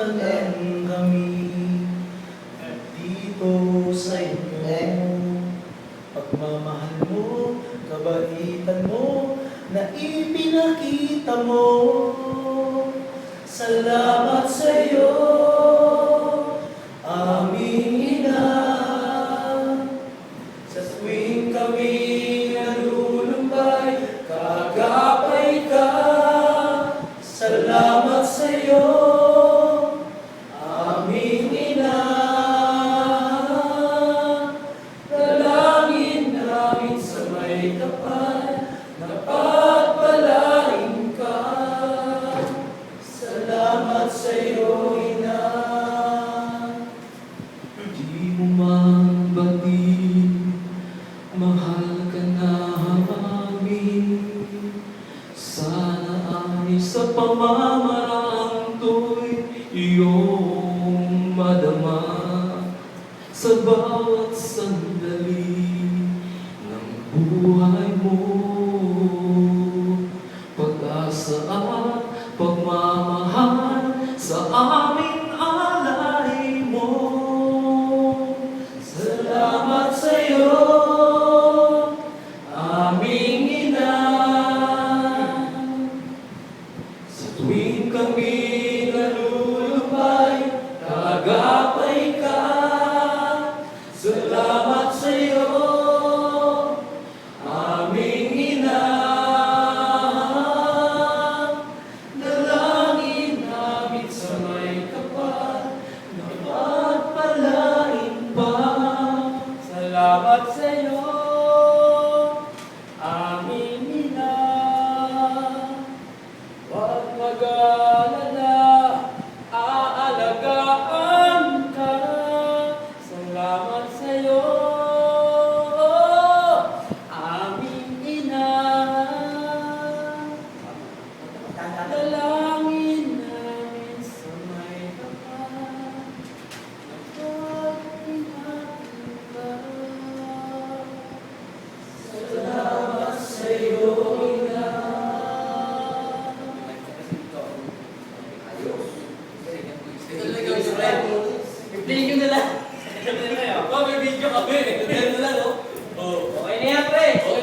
tanan kami dito sa inyo. Pagmamahal mo, kabaitan mo, na ipinakita mo. Salamat sa iyo, aming Ina. Sa tuwing kami nalulumbay, kaagapay ka. Salamat sa iyo, aming Ina. Dalangin namin sa may kapal, napagpalain ka. Salamat sa iyo, Ina. Di mo man batid, mahal ka namin. Sana ay sa pamamaraan to'y iyong madama sa bawat sandali ng buhay mo. Pag-asa